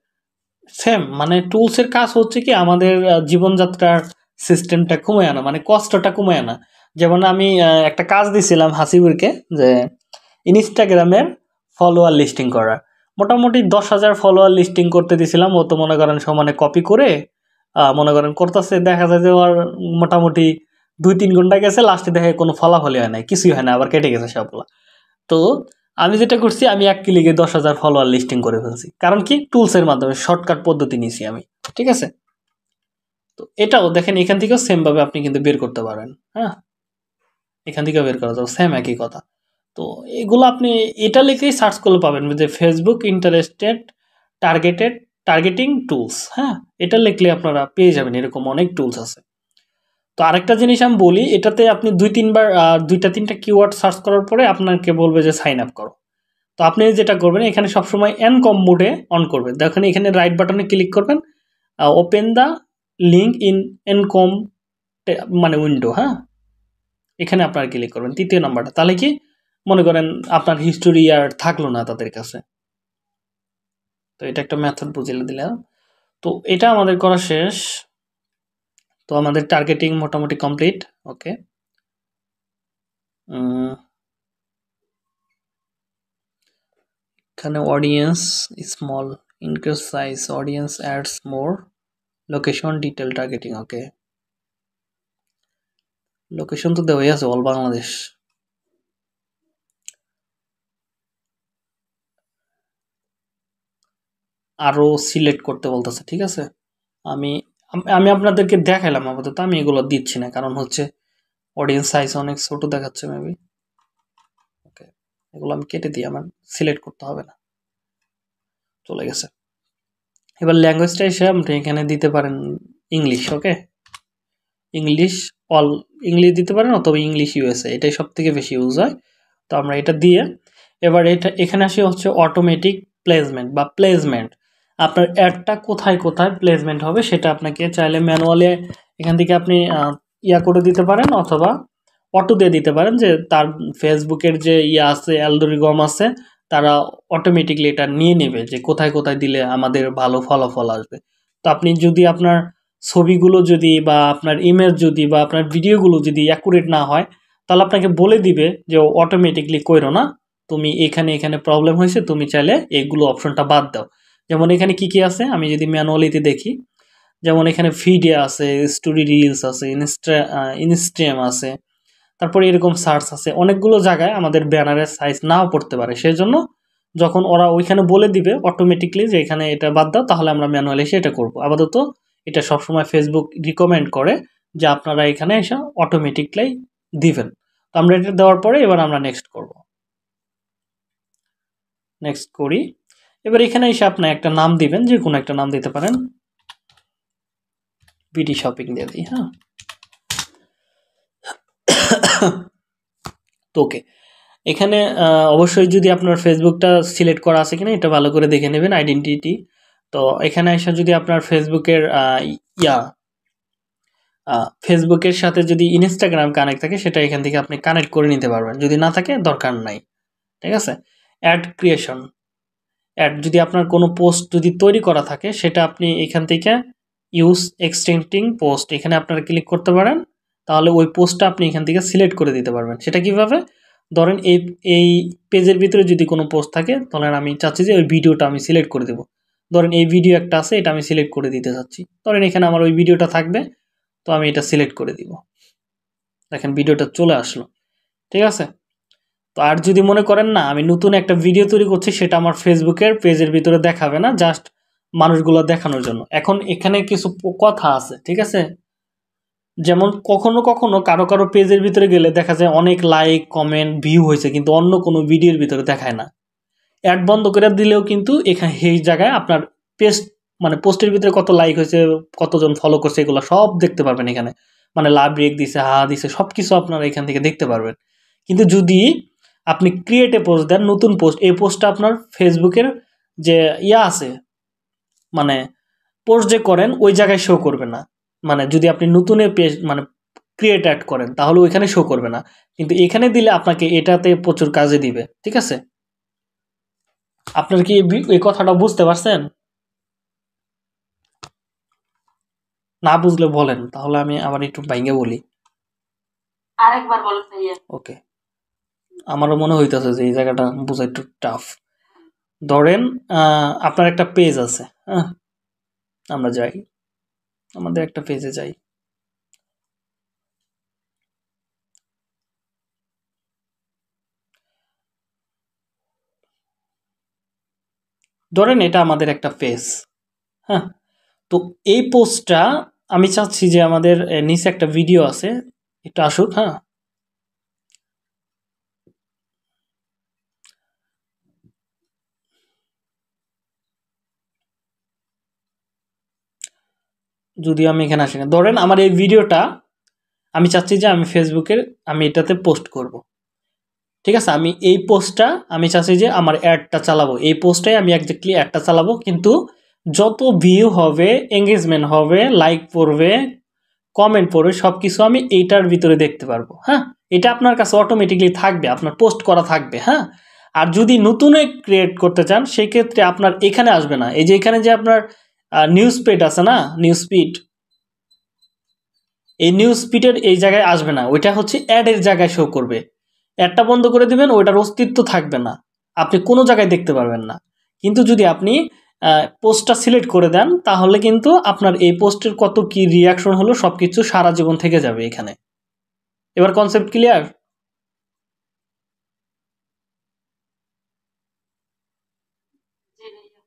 সেম, মানে টুলসের কাজ হচ্ছে কি আমাদের জীবনযাত্রার সিস্টেমটা কমে আনা, মানে কষ্টটা কমে আনা। যেমন আমি একটা কাজ দিছিলাম হাসিবুরকে, যে ইনস্টাগ্রামের ফলোয়ার লিস্টিং করা। মোটামুটি 10,000 ফলোয়ার লিস্টিং করতে দিছিলাম। ও তো মনে করেন সমানে কপি করে মনে করেন করতেছে, দেখা যায় যে ওর মোটামুটি 2-3 ঘন্টা গেছে, লাস্টে দেখে কোনো ফলাফলই হয় না, কিছুই হয় না, আবার কেটে গেছে সবগুলো। তো আমি যেটা করছি, আমি এক ক্লিকে 10,000 ফলোয়ার লিস্টিং করে ফেলছি। কারণ কি, টুলসের মাধ্যমে শর্টকাট পদ্ধতি নিয়েছি আমি। ঠিক আছে, তো এটাও দেখেন এখান থেকেও সেম ভাবে আপনি কিন্তু বের করতে পারেন। হ্যাঁ, এখান থেকেও বের করা যাবে, সেম একই কথা। তো এগুলো আপনি এটা লিখেই সার্চ করলে পাবেন যে Facebook interested targeted targeting tools. হ্যাঁ, এটা লিখলে আপনারা পেয়ে যাবেন, এরকম অনেক টুলস আছে। তো আরেকটা জিনিস আমি বলি, এটাতে আপনি 2-3 বার 2-3টা কিওয়ার্ড সার্চ করার পরে আপনাকে বলবে যে সাইন আপ করো। তো আপনি যেটা করবেন, এখানে সবসময় এনকম মোডে অন করবেন। দেখেন এখানে রাইট বাটনে ক্লিক করবেন, ওপেন দ্য লিঙ্ক ইন এনকম মানে উইন্ডো। হ্যাঁ, এখানে আপনারা ক্লিক করবেন 3য় নাম্বারটা, তাহলে কি মনে করেন আপনার হিস্টোরি আর থাকলো না তাদের কাছে। তো এটা একটা মেথড বুঝিয়ে দিলাম। তো এটা আমাদের করা শেষ। তো আমাদের টার্গেটিং মোটামুটি কমপ্লিট। ওকে, এখানে audience small, increase size, audience ads more, location detail targeting. Okay, location তো দেওয়াই আছে, অল বাংলাদেশ। আরও সিলেক্ট করতে বলতেছে। ঠিক আছে, আমি আমি আপনাদেরকে দেখাইলাম আপাতত, আমি এগুলো দিচ্ছি না, কারণ হচ্ছে অডিয়েন্স সাইজ অনেক ছোট দেখাচ্ছে মেবি। ওকে, এগুলো আমি কেটে দিই, আমার সিলেক্ট করতে হবে না, চলে গেছে। এবার ল্যাঙ্গুয়েজটা এসে আপনি এখানে দিতে পারেন ইংলিশ। ওকে, ইংলিশ, অল ইংলিশ দিতে পারেন, অথবা ইংলিশ ইউএসএ, এটাই সব থেকে বেশি ইউজ হয়। তো আমরা এটা দিয়ে এবার এখানে আসি হচ্ছে অটোমেটিক প্লেসমেন্ট বা প্লেসমেন্ট। আপনার অ্যাডটা কোথায় কোথায় প্লেসমেন্ট হবে সেটা আপনাকে চাইলে ম্যানুয়ালি এখান থেকে আপনি ইয়া করে দিতে পারেন অথবা অটো দিয়ে দিতে পারেন যে তার ফেসবুকের যে ইয়া আছে অ্যালগরিদম আছে তারা অটোমেটিকলি এটা নিয়ে নেবে যে কোথায় কোথায় দিলে আমাদের ভালো ফলাফল আসবে। তো আপনি যদি আপনার ছবিগুলো যদি বা আপনার ইমেজ যদি বা আপনার ভিডিওগুলো যদি অ্যাকুরেট না হয় তাহলে আপনাকে বলে দিবে যে অটোমেটিকলি কইরো না, তুমি এখানে এখানে প্রবলেম হয়েছে, তুমি চাইলে এইগুলো অপশনটা বাদ দাও। যেমন এখানে কি কি আছে আমি যদি ম্যানুয়ালিতে দেখি, যেমন এখানে ফিডে আছে, স্টোরি রিলস আছে, ইনস্টাগ্রাম আছে, তারপরে এরকম সার্চ আছে, অনেকগুলো জায়গায় আমাদের ব্যানারের সাইজ নাও পড়তে পারে। সেই জন্য যখন ওরা ওইখানে বলে দিবে অটোমেটিকলি যে এখানে এটা বাদ দাও, তাহলে আমরা ম্যানুয়ালি এসে এটা করবো। আপাতত এটা সবসময় ফেসবুক রিকমেন্ড করে যে আপনারা এখানে এসে অটোমেটিকলি দিবেন। তো আমরা এটা দেওয়ার পরে এবার আমরা নেক্সট করব, নেক্সট করি। এবার এখানে এসে আপনি একটা নাম দিবেন, যে কোনো একটা নাম দিতে পারেন, বিডি শপিং দিয়ে দিই। হ্যাঁ, তো ওকে, এখানে অবশ্যই যদি আপনার ফেসবুকটা সিলেক্ট করা আছে কিনা এটা ভালো করে দেখে নেবেন, আইডেন্টিটি। তো এখানে এসে যদি আপনার ফেসবুকের ইয়া ফেসবুকের সাথে যদি ইনস্টাগ্রাম কানেক্ট থাকে সেটা এখান থেকে আপনি কানেক্ট করে নিতে পারবেন, যদি না থাকে দরকার নাই। ঠিক আছে, অ্যাড ক্রিয়েশন, অ্যাড যদি আপনার কোনো পোস্ট যদি তৈরি করা থাকে সেটা আপনি এখান থেকে ইউজ এক্সটেন্ডিং পোস্ট এখানে আপনারা ক্লিক করতে পারেন, তাহলে ওই পোস্টটা আপনি এখান থেকে সিলেক্ট করে দিতে পারবেন। সেটা কিভাবে, ধরেন এই পেজের ভিতরে যদি কোনো পোস্ট থাকে তাহলে আমি চাচ্ছি যে ওই ভিডিওটা আমি সিলেক্ট করে দেবো। ধরেন এই ভিডিও একটা আছে, এটা আমি সিলেক্ট করে দিতে চাচ্ছি, ধরেন এখানে আমার ওই ভিডিওটা থাকবে, তো আমি এটা সিলেক্ট করে দিব, দেখেন ভিডিওটা চলে আসলো। ঠিক আছে, তো আর যদি মনে করেন না আমি নতুন একটা ভিডিও তৈরি করছি, সেটা আমার ফেসবুকের পেজের ভিতরে দেখাবে না, জাস্ট মানুষগুলো দেখানোর জন্য। এখন এখানে কিছু কথা আছে, ঠিক আছে, যেমন কখনো কখনো কারো কারো পেজের ভিতরে গেলে দেখা যায় অনেক লাইক কমেন্ট ভিউ হয়েছে, কিন্তু অন্য কোনো ভিডিওর ভিতরে দেখায় না। অ্যাড বন্ধ করে দিলেও কিন্তু এখানে এই জায়গায় আপনার পেজ মানে পোস্টের ভিতরে কত লাইক হয়েছে, কতজন ফলো করছে, এগুলো সব দেখতে পারবেন এখানে। মানে লাভ রেক দিছে, হা দিছে, সব কিছু আপনারা এখান থেকে দেখতে পারবেন। কিন্তু যদি আপনি ক্রিয়েটে পোস্ট দেন, নতুন পোস্ট, এই পোস্টটা আপনার ফেসবুকের যে ইয়া আছে মানে পোস্ট যে করেন ওই জায়গায় শো করবে না। মানে যদি আপনি নতুন পেজ মানে ক্রিয়েট অ্যাড করেন তাহলে ওইখানে শো করবে না, কিন্তু এখানে দিলে আপনাকে এটাতে প্রচুর কাজে দিবে। ঠিক আছে, আপনার কি এই কথাটা বুঝতে পারছেন? না বুঝলে বলেন, তাহলে আমি আবার একটু ভাইঙ্গে বলি।
আরেকবার বলো ভাইয়া।
ওকে, আমারও মনে হইতেছে যে এই জায়গাটা বোঝা একটু টাফ। ধরেন আপনার একটা পেজ আছে, হ্যাঁ, আমরা যাই, আমাদের একটা পেজে যাই। ধরেন এটা আমাদের একটা পেজ, হ্যাঁ। তো এই পোস্টটা আমি চাচ্ছি যে আমাদের নিচে একটা ভিডিও আছে, একটু আসুক। হ্যাঁ, যদি আমি এখানে আসি না, ধরেন আমার এই ভিডিওটা আমি চাচ্ছি যে আমি ফেসবুকের আমি এটাতে পোস্ট করব। ঠিক আছে, আমি এই পোস্টটা আমি চাচ্ছি যে আমার অ্যাডটা চালাবো, এই পোস্টে আমি একজাক্টলি অ্যাডটা চালাবো, কিন্তু যত ভিউ হবে, এঙ্গেজমেন্ট হবে, লাইক পড়বে, কমেন্ট পড়বে, সব কিছু আমি এইটার ভিতরে দেখতে পারবো। হ্যাঁ, এটা আপনার কাছে অটোমেটিকলি থাকবে, আপনার পোস্ট করা থাকবে। হ্যাঁ, আর যদি নতুন ক্রিয়েট করতে চান সেক্ষেত্রে আপনার এখানে আসবে না, এই যে এখানে যে আপনার নিউজ ফিড আছে না, নিউজ ফিড, এই নিউজ ফিডের এই জায়গায় আসবে না, ওইটা হচ্ছে অ্যাডের জায়গায় শো করবে। অ্যাডটা বন্ধ করে দিবেন, ওইটার অস্তিত্ব থাকবে না, আপনি কোনো জায়গায় দেখতে পারবেন না। কিন্তু যদি আপনি পোস্টটা সিলেক্ট করে দেন তাহলে কিন্তু আপনার এই পোস্টের কত কি রিয়াকশন হলো সব কিছু সারা জীবন থেকে যাবে এখানে। এবার কনসেপ্ট ক্লিয়ার?
জি ভাইয়া।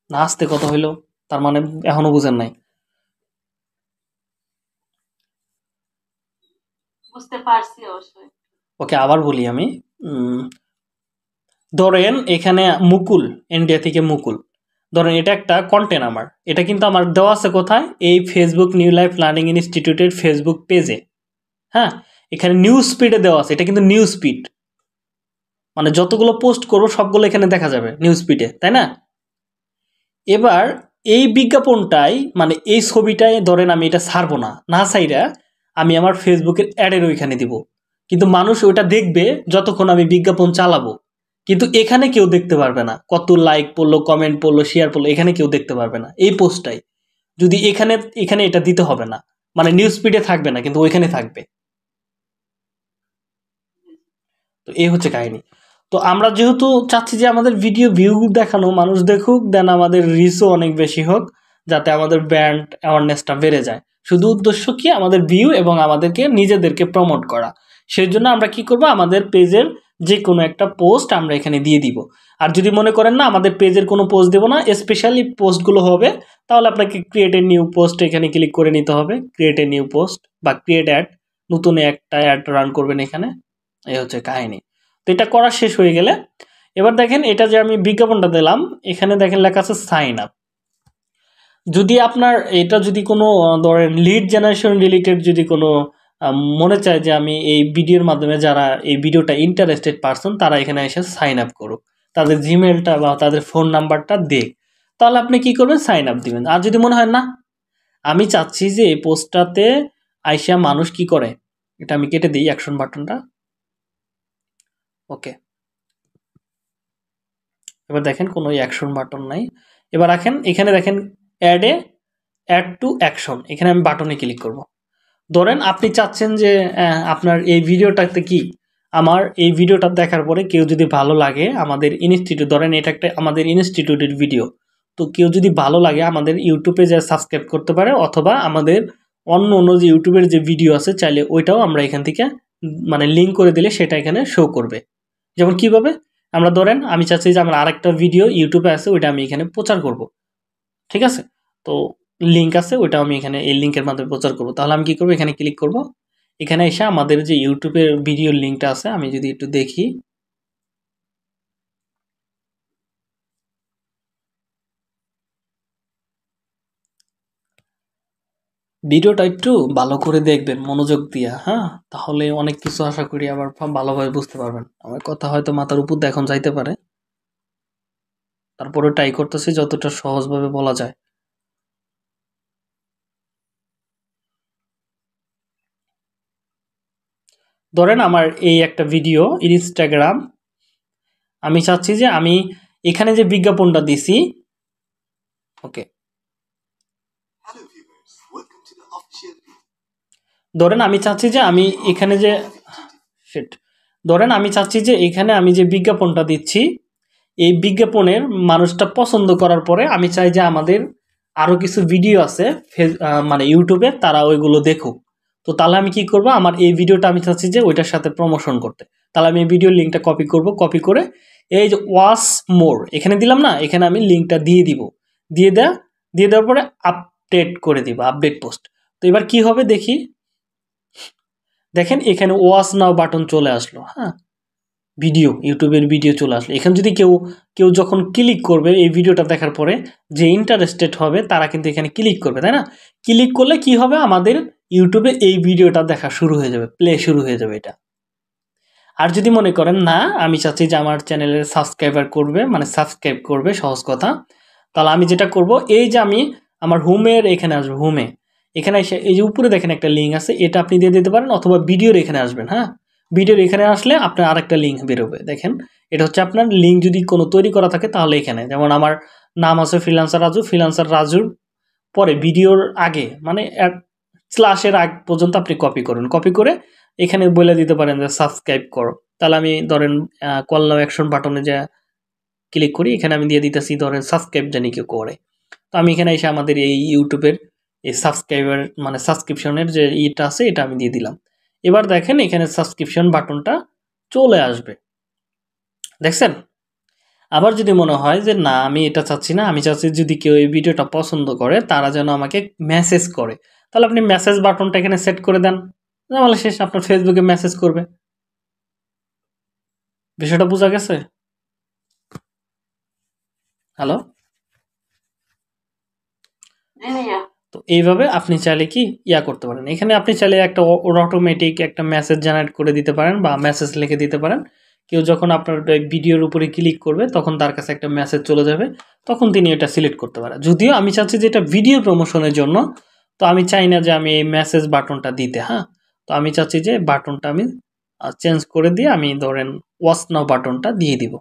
না আসতে কত হইলো, তার মানে এখনো বুঝেন নাই।
বুঝতে পারছি অবশ্যই।
ওকে, আবার বলি আমি। ধরেন এখানে মুকুল, ইন্ডিয়া থেকে মুকুল, ধরেন এটা একটা কন্টেন্ট আমার, এটা কিন্তু আমার দেওয়া আছে কোথায়, এই ফেসবুক নিউ লাইফ লার্নিং ইনস্টিটিউটের ফেসবুক পেজে। হ্যাঁ, এখানে নিউজ স্পিডে দেওয়া আছে, এটা কিন্তু নিউজ স্পিড, মানে যতগুলো পোস্ট করবো সবগুলো এখানে দেখা যাবে নিউজ স্পিডে, তাই না? এবার এই বিজ্ঞাপনটাই মানে এই ছবিটাই ধরেন আমি এটা ছাড়বো না, না ছাইরা আমি আমার ফেসবুকের অ্যাডের ওইখানে দিব, কিন্তু মানুষ ওটা দেখবে যতক্ষণ আমি বিজ্ঞাপন চালাবো, কিন্তু এখানে কেউ দেখতে পারবে না কত লাইক পড়লো, কমেন্ট পড়লো, শেয়ার পড়লো, এখানে কেউ দেখতে পারবে না এই পোস্টটাই। যদি এখানে এখানে এটা দিতে হবে না, মানে নিউজ ফিডে থাকবে না, কিন্তু ওইখানে থাকবে। তো এই হচ্ছে কাহিনী। তো আমরা যেহেতু চাচ্ছি যে আমাদের ভিডিও ভিউ দেখানো, মানুষ দেখুক, দেন আমাদের রিচও অনেক বেশি হোক, যাতে আমাদের ব্র্যান্ড অ্যাওয়ারনেসটা বেড়ে যায়। শুধু উদ্দেশ্য কি আমাদের ভিউ এবং আমাদেরকে নিজেদেরকে প্রমোট করা। সেই জন্য আমরা কি করব, আমাদের পেজের যে কোনো একটা পোস্ট আমরা এখানে দিয়ে দিব। আর যদি মনে করেন না আমাদের পেজের কোনো পোস্ট দেবো না, স্পেশালি পোস্টগুলো হবে, তাহলে আপনাকে ক্রিয়েট এ নিউ পোস্ট এখানে ক্লিক করে নিতে হবে। ক্রিয়েট এ নিউ পোস্ট বা ক্রিয়েট অ্যাড, নতুন একটা অ্যাড রান করবেন এখানে। এই হচ্ছে কাহিনী। তো এটা করা শেষ হয়ে গেলে এবার দেখেন এটা যে আমি বিজ্ঞাপনটা দিলাম, এখানে দেখেন লেখা আছে সাইন আপ। যদি আপনার এটা যদি কোনো ধরেন লিড জেনারেশন রিলেটেড যদি কোনো মনে চায় যে আমি এই ভিডিওর মাধ্যমে যারা এই ভিডিওটা ইন্টারেস্টেড পারসন তারা এখানে এসে সাইন আপ করুক, তাদের জিমেলটা বা তাদের ফোন নাম্বারটা দেখ, তাহলে আপনি কি করবেন, সাইন আপ দিবেন। আর যদি মনে হয় না আমি চাচ্ছি যে এই পোস্টটাতে আইসা মানুষ কি করে, এটা আমি কেটে দিই অ্যাকশন বাটনটা। ওকে, এবার দেখেন কোনো অ্যাকশন বাটন নাই। এবার রাখেন এখানে দেখেন অ্যাড টু অ্যাকশন, এখানে আমি বাটনে ক্লিক করব। ধরেন আপনি চাচ্ছেন যে আপনার এই ভিডিওটাতে কি, আমার এই ভিডিওটা দেখার পরে কেউ যদি ভালো লাগে আমাদের ইনস্টিটিউট, ধরেন এটা একটা আমাদের ইনস্টিটিউটের ভিডিও, তো কেউ যদি ভালো লাগে আমাদের ইউটিউবে যা সাবস্ক্রাইব করতে পারে, অথবা আমাদের অন্য অন্য যে ইউটিউবের যে ভিডিও আছে চাইলে ওইটাও আমরা এখান থেকে মানে লিঙ্ক করে দিলে সেটা এখানে শো করবে। যেমন কিভাবে, আমরা ধরেন আমি চাচ্ছি যে আমার আরেকটা ভিডিও ইউটিউবে আছে, ওইটা আমি এখানে প্রচার করব, ঠিক আছে? তো লিঙ্ক আছে, ওইটা আমি এখানে এই লিঙ্কের মাধ্যমে প্রচার করব। তাহলে আমি কি করব, এখানে ক্লিক করব, এখানে এসে আমাদের যে ইউটিউবের ভিডিওর লিঙ্কটা আছে আমি যদি একটু দেখি, ভিডিওটা একটু ভালো করে দেখবেন মনোযোগ দিয়া, হ্যাঁ, তাহলে অনেক কিছু আশা করি আবার ভালোভাবে বুঝতে পারবেন। আমার কথা হয়তো মাথার উপর দিয়ে এখন যাইতে পারে, তারপরে ট্রাই করতেছি যতটা সহজভাবে বলা যায়। ধরেন আমার এই একটা ভিডিও ইনস্টাগ্রাম, আমি চাচ্ছি যে আমি এখানে যে বিজ্ঞাপনটা দিছি, ওকে, ধরেন আমি চাচ্ছি যে আমি এখানে যে শিট, ধরেন আমি চাচ্ছি যে এখানে আমি যে বিজ্ঞাপনটা দিচ্ছি, এই বিজ্ঞাপনের মানুষটা পছন্দ করার পরে আমি চাই যে আমাদের আরো কিছু ভিডিও আছে মানে ইউটিউবে, তারা ওইগুলো দেখুক। তো তাহলে আমি কি করব, আমার এই ভিডিওটা আমি চাচ্ছি যে ওইটার সাথে প্রমোশন করতে, তাহলে আমি এই ভিডিওর লিঙ্কটা কপি করব, কপি করে এই যে ওয়াচ মোর এখানে দিলাম না, এখানে আমি লিঙ্কটা দিয়ে দিব, দিয়ে দেওয়ার পরে আপডেট করে দিব, আপডেট পোস্ট। তো এবার কি হবে দেখি, দেখেন এখানে ওয়াচ নাও বাটন চলে আসলো, হ্যাঁ, ভিডিও ইউটিউবের ভিডিও চলে আসলো। এখানে যদি কেউ কেউ যখন ক্লিক করবে এই ভিডিওটা দেখার পরে, যে ইন্টারেস্টেড হবে তারা কিন্তু এখানে ক্লিক করবে, তাই না? ক্লিক করলে কি হবে, আমাদের ইউটিউবে এই ভিডিওটা দেখা শুরু হয়ে যাবে, প্লে শুরু হয়ে যাবে এটা। আর যদি মনে করেন না আমি চাচ্ছি যে আমার চ্যানেলের সাবস্ক্রাইবার করবে, মানে সাবস্ক্রাইব করবে সহজ কথা, তাহলে আমি যেটা করব, এই যে আমি আমার হোমের এখানে আসবো, হোমে এখানে এসে এই যে উপরে দেখেন একটা লিঙ্ক আছে, এটা আপনি দিয়ে দিতে পারেন, অথবা ভিডিওর এখানে আসবেন, হ্যাঁ, ভিডিওর এখানে আসলে আপনার আরেকটা লিঙ্ক বেরোবে, দেখেন এটা হচ্ছে আপনার লিঙ্ক যদি কোনো তৈরি করা থাকে তাহলে এখানে, যেমন আমার নাম আছে ফ্রিল্যান্সার রাজু, ফ্রিল্যান্সার রাজুর পরে ভিডিওর আগে মানে স্ল্যাশের আগ পর্যন্ত আপনি কপি করুন, কপি করে এখানে বলে দিতে পারেন যে সাবস্ক্রাইব করো। তাহলে আমি ধরেন কল নাও অ্যাকশন বাটনে যা ক্লিক করি, এখানে আমি দিয়ে দিতেছি ধরেন সাবস্ক্রাইব জানি কেউ করে। তো আমি এখানে এসে আমাদের এই ইউটিউবের এই সাবস্ক্রাইবার মানে সাবস্ক্রিপশনের যে ইটা আছে এটা আমি দিয়ে দিলাম। এবার দেখেন এখানে সাবস্ক্রিপশন বাটনটা চলে আসবে, দেখছেন? আবার যদি মনে হয় যে না আমি এটা চাচ্ছি না, আমি চাচ্ছি যদি কেউ এই ভিডিওটা পছন্দ করে তারা যেন আমাকে মেসেজ করে, তাহলে আপনি মেসেজ বাটনটা এখানে সেট করে দেন, তাহলে শেষ, আপনার ফেসবুকে মেসেজ করবে। বিষয়টা বোঝা গেছে? হ্যালো,
জি ভাইয়া।
তো এইভাবে আপনি চাইলে কি করতে পারেন, এখানে আপনি চাইলে একটা অটোমেটিক একটা মেসেজ জেনারেট করে দিতে পারেন বা মেসেজ লিখে দিতে পারেন, কেউ যখন আপনার ভিডিওর উপরে ক্লিক করবে তখন তার কাছে একটা মেসেজ চলে যাবে, তখন তিনি এটা সিলেক্ট করতে পারেন। যদিও আমি চাচ্ছি যে এটা ভিডিও প্রমোশনের জন্য, তো আমি চাই না যে আমি এই মেসেজ বাটনটা দিতে, হ্যাঁ। তো আমি চাচ্ছি যে বাটনটা আমি চেঞ্জ করে দিয়ে আমি ধরেন ওয়াচ নাও বাটনটা দিয়ে দিব,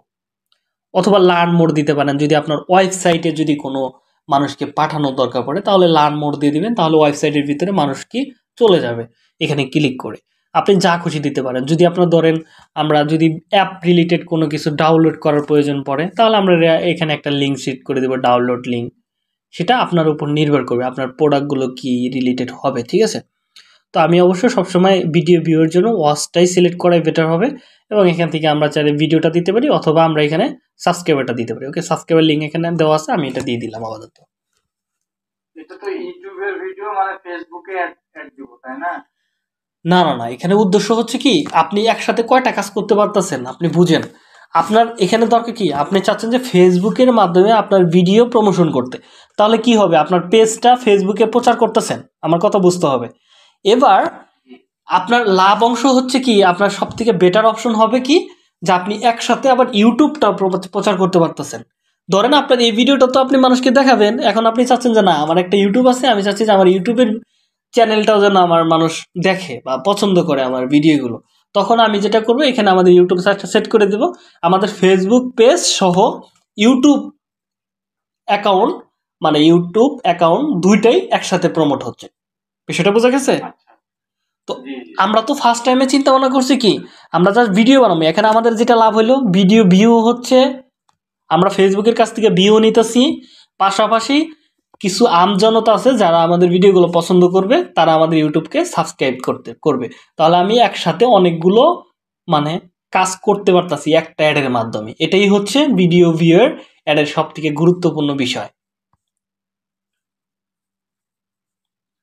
অথবা লার্ন মোড দিতে পারেন। যদি আপনার ওয়েবসাইটে যদি কোনো মানুষকে পাঠানোর দরকার পড়ে তাহলে লার্ন মোড দিয়ে দিবেন, তাহলে ওয়েবসাইটের ভিতরে মানুষ কি চলে যাবে এখানে ক্লিক করে। আপনি যা খুশি দিতে পারেন। যদি আপনার ধরেন আমরা যদি অ্যাপ রিলেটেড কোনো কিছু ডাউনলোড করার প্রয়োজন পড়ে তাহলে আমরা এখানে একটা লিঙ্ক সেট করে দেবো, ডাউনলোড লিঙ্ক। সেটা আপনার উপর নির্ভর করবে আপনার প্রোডাক্টগুলো কি রিলেটেড হবে, ঠিক আছে। তো আমি অবশ্য সবসময় ভিডিও ভিউয়ের জন্য ওয়াচটাই সিলেক্ট করাই বেটার হবে, এবং এখান থেকে আমরা চাইলে ভিডিওটা দিতে পারি অথবা আমরা এখানে সাবস্ক্রাইবারটা দিতে পারি। ওকে, সাবস্ক্রাইবার লিঙ্ক এখানে দেওয়া আছে, আমি এটা দিয়ে দিলাম আপাতত।
এটা তো ইউটিউবের ভিডিও মানে ফেসবুকে অ্যাড দিব, তাই না?
না না না, এখানে উদ্দেশ্য হচ্ছে কি আপনি একসাথে কয়টা কাজ করতে পারতেছেন আপনি বুঝেন। আপনার এখানে দরকার কি, আপনি চাচ্ছেন যে ফেসবুকের মাধ্যমে আপনার ভিডিও প্রমোশন করতে, তাহলে কি হবে, আপনার পেজটা ফেসবুকে প্রচার করতেছেন, আমার কথা বুঝতে হবে। এবার আপনার লাভ অংশ হচ্ছে কি, আপনার সব থেকে বেটার অপশন হবে কি, যে আপনি একসাথে আবার ইউটিউবটা প্রচার করতে পারতেছেন। ধরেন আপনার এই ভিডিওটা তো আপনি মানুষকে দেখাবেন, এখন আপনি চাচ্ছেন যে না আমার একটা ইউটিউব আছে, আমি চাচ্ছি যে আমার ইউটিউবের চ্যানেলটাও যেন আমার মানুষ দেখে বা পছন্দ করে আমার ভিডিওগুলো। তখন আমি যেটা করবো, এখানে আমাদের ইউটিউব সাইটটা সেট করে দেব, আমাদের ফেসবুক পেজ সহ ইউটিউব অ্যাকাউন্ট, মানে ইউটিউব অ্যাকাউন্ট দুইটাই একসাথে প্রমোট হচ্ছে। বিষয়টা বোঝা গেছে?
আচ্ছা,
তো
জি জি।
আমরা তো ফার্স্ট টাইমে চিন্তা ভাবনা করছি কি, আমরা জাস্ট ভিডিও বানাবো। এখানে আমাদের যেটা লাভ হলো, ভিডিও ভিউ হচ্ছে, আমরা ফেসবুকের কাছ থেকে ভিউ নিতেছি, পাশাপাশি কিছু আমজনতা আছে যারা আমাদের ভিডিওগুলো পছন্দ করবে, তারা আমাদের ইউটিউবকে সাবস্ক্রাইব করবে। তাহলে আমি একসাথে অনেকগুলো মানে কাজ করতে পারতাছি একটা অ্যাডের মাধ্যমে। এটাই হচ্ছে ভিডিও ভিউয়ের অ্যাডের সব থেকে গুরুত্বপূর্ণ বিষয়,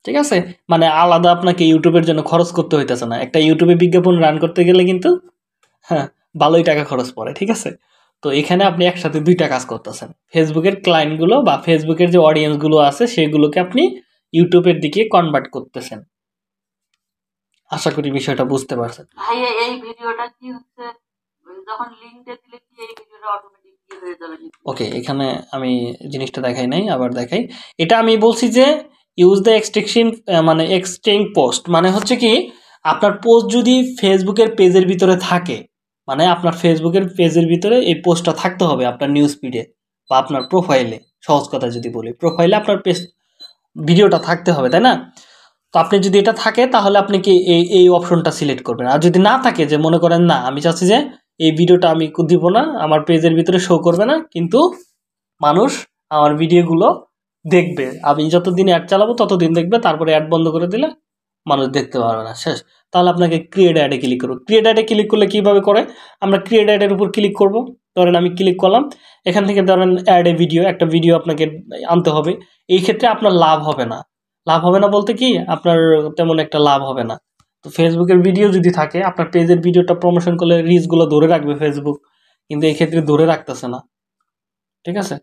ঠিক আছে। মানে আলাদা আপনাকে ইউটিউবের জন্য খরচ করতে হইতেছে না। একটা ইউটিউবে বিজ্ঞাপন রান করতে গেলে কিন্তু হ্যাঁ ভালোই টাকা খরচ পড়ে, ঠিক আছে। তো এখানে আপনি একসাথে দুইটা কাজ করতেছেন, ফেসবুকের ক্লায়েন্টগুলো বা ফেসবুকের যে অডিয়েন্সগুলো আছে সেগুলোকে আপনি ইউটিউবের দিকে কনভার্ট করতেছেন। আশা করি বিষয়টা বুঝতে পারছেন।
ভাইয়া এই ভিডিওটা কি হচ্ছে, যখন লিঙ্কটা দিলে কি এই ভিডিওটা অটোমেটিক কি হয়ে যাবে নাকি?
ওকে, এখানে আমি জিনিসটা দেখাই নাই, আবার দেখাই। এটা আমি বলছি যে ইউজ দ্য এক্সটেনশন, মানে এক্সটেন্ড পোস্ট, মানে হচ্ছে কি আপনার পোস্ট যদি ফেসবুকের পেজের ভিতরে থাকে, মানে আপনার ফেসবুকের পেজের ভিতরে এই পোস্টটা থাকতে হবে আপনার নিউজ ফিডে বা আপনার প্রোফাইলে। সহজ কথা যদি বলি, প্রোফাইলে আপনার পেজ ভিডিওটা থাকতে হবে, তাই না? তো আপনি যদি এটা থাকে তাহলে আপনি কি এই এই অপশনটা সিলেক্ট করবেন। আর যদি না থাকে, যে মনে করেন না আমি চাচ্ছি যে এই ভিডিওটা আমি দিব না, আমার পেজের ভিতরে শো করবে না, কিন্তু মানুষ আমার ভিডিওগুলো দেখবে, আমি যতদিন অ্যাড চালাবো ততদিন দেখবে, তারপরে অ্যাড বন্ধ করে দিলে মানুষ দেখতে পারবে না, শেষ। তাহলে আপনাকে ক্রিয়েট অ্যাডে ক্লিক করবো। ক্রিয়েট অ্যাডে ক্লিক করলে কীভাবে করে, আমরা ক্রিয়েট অ্যাডের উপর ক্লিক করব। ধরেন আমি ক্লিক করলাম, এখান থেকে ধরেন অ্যাড এ ভিডিও, একটা ভিডিও আপনাকে আনতে হবে। এই ক্ষেত্রে আপনার লাভ হবে না। লাভ হবে না বলতে কি, আপনার তেমন একটা লাভ হবে না। তো ফেসবুকের ভিডিও যদি থাকে, আপনার পেজের ভিডিওটা প্রমোশন করলে রিচগুলো ধরে রাখবে ফেসবুক, কিন্তু এই ক্ষেত্রে ধরে রাখতেছে না, ঠিক আছে।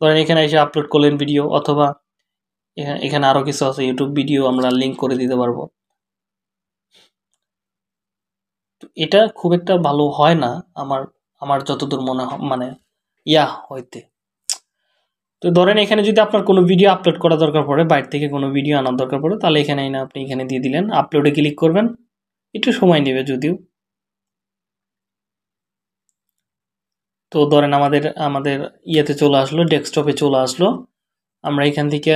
ধরেন এখানে এসে আপলোড করলেন ভিডিও, অথবা এখানে আরো কিছু আছে, ইউটিউব ভিডিও আমরা লিঙ্ক করে দিতে পারবো। তো এটা খুব একটা ভালো হয় না আমার আমার যতদূর মনে হয়, মানে হইতে। তো ধরেন এখানে যদি আপনার কোনো ভিডিও আপলোড করা দরকার পড়ে, বাইরে থেকে কোনো ভিডিও আনার দরকার পড়ে, তাহলে এখানে না আপনি এখানে দিয়ে দিলেন, আপলোডে ক্লিক করবেন। একটু সময় নেবে যদিও। তো ধরেন আমাদের আমাদের ইয়েতে চলে আসলো, ডেস্কটপে চলে আসলো। আমরা এখান থেকে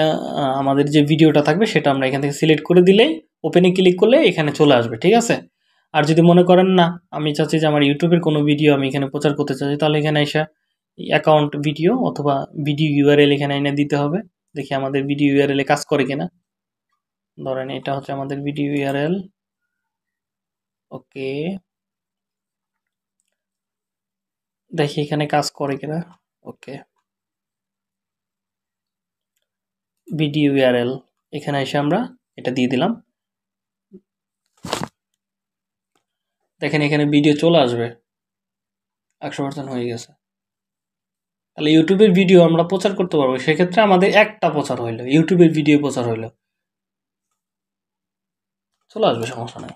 আমাদের যে ভিডিওটা থাকবে সেটা আমরা এখান থেকে সিলেক্ট করে দিলেই, ওপেনে ক্লিক করলে এখানে চলে আসবে, ঠিক আছে। আর যদি মনে করেন না আমি চাচ্ছি যে আমার ইউটিউবের কোনো ভিডিও আমি এখানে প্রচার করতে চাচ্ছি, তাহলে এখানে এসে অ্যাকাউন্ট ভিডিও অথবা ভিডিও ইউআরএল এখানে এনে দিতে হবে। দেখি আমাদের ভিডিও ইউআরএল এ কাজ করে কিনা। ধরেন এটা হচ্ছে আমাদের ভিডিও ইউআরএল। ওকে, দেখি এখানে কাজ করে কিনা। ওকে, ভিডিও ইউআরএল, এখানে এসে আমরা এটা দিয়ে দিলাম। দেখেন এখানে ভিডিও চলে আসবে, 100% হয়ে গেছে। তাহলে ইউটিউবের ভিডিও আমরা প্রচার করতে পারবো। সেক্ষেত্রে আমাদের একটা প্রচার হইলো, ইউটিউবের ভিডিও প্রচার হইলো, চলে আসবে, সমস্যা নেই।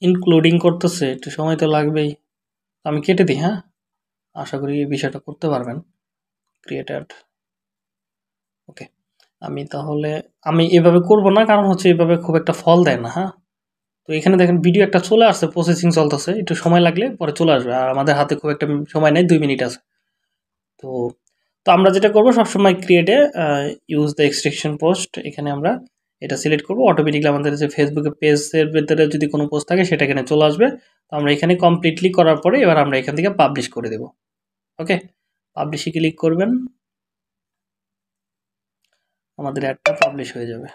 ইনক্লুডিং করতেছে, একটু সময় তো লাগবেই। আমি কেটে দিই, হ্যাঁ? আশা করি এই বিষয়টা করতে পারবেন। ক্রিয়েটেড, ওকে। আমি এভাবে করব না, কারণ হচ্ছে এভাবে খুব একটা ফল দেয় না, হ্যাঁ? তো এখানে দেখেন ভিডিও একটা চলে আসছে, প্রসেসিং চলতেছে, একটু সময় লাগলে পরে চলে আসবে। আর আমাদের হাতে খুব একটা সময় নেই, 2 মিনিট আছে। তো তো আমরা যেটা করব সবসময় ক্রিয়েটে ইউজ দ্য এক্সটেনশন পোস্ট, এখানে আমরা এটা সিলেক্ট করব, অটোমেটিকলি আমাদের যে ফেসবুকে পেজের ভেতরে যদি কোনো পোস্ট থাকে সেটা এখানে চলে আসবে। তো আমরা এখানে কমপ্লিটলি করার পরে এবার আমরা এখান থেকে পাবলিশ করে দেব। ওকে, পাবলিশে ক্লিক করবেন, আমাদের অ্যাডটা পাবলিশ হয়ে যাবে।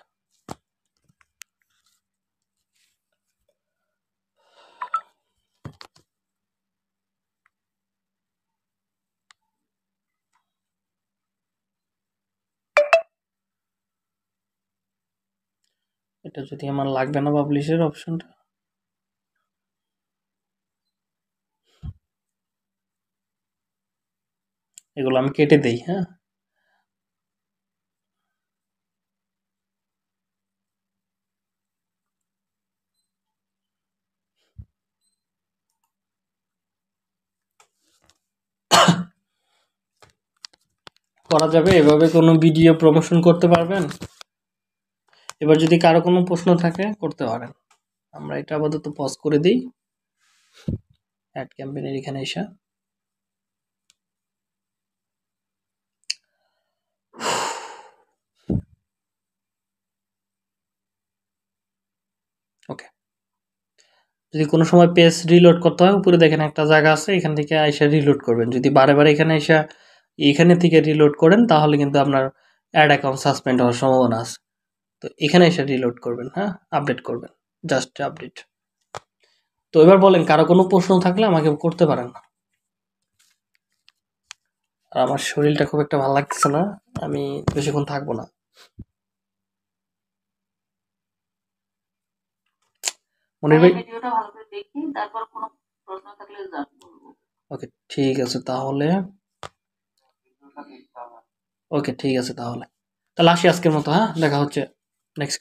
এটা যদি আমার লাগবে না পাবলিশের অপশনটা, এগুলো আমি কেটে দেই, হ্যাঁ? করা যাবে এভাবে কোনো ভিডিও প্রমোশন করতে পারবেন? এবার যদি কারো কোনো প্রশ্ন থাকে করতে পারেন। আমরা এটা আপাতত পজ করে দিই। অ্যাড ক্যাম্পেইনের এখানে এসে ওকে। যদি কোনো সময় পেজ রিলোড করতে হয়, উপরে দেখেন একটা জায়গা আছে, এখান থেকে আইসা রিলোড করবেন। যদি বারে বারে এখানে আইসা এখানে থেকে রিলোড করেন তাহলে কিন্তু আপনার অ্যাড অ্যাকাউন্ট সাসপেন্ড হওয়ার সম্ভাবনা আছে। তো এখানে এসে রিলোড করবেন, হ্যাঁ? আপডেট করবেন, জাস্ট আপডেট। তো এবার বলেন কারো কোনো প্রশ্ন থাকলে আমাকে করতে পারেন। আর আমার শরীরটা খুব একটা ভালো লাগতেছে না, আমি বেশিক্ষণ থাকবো না। মনির ভাই,
ভিডিওটা ভালো করে দেখি, তারপর কোনো প্রশ্ন থাকলে বলবো।
ওকে ঠিক আছে তাহলে, ওকে ঠিক আছে তাহলে আসি আজকের মতো, হ্যাঁ? দেখা হচ্ছে নেক্সট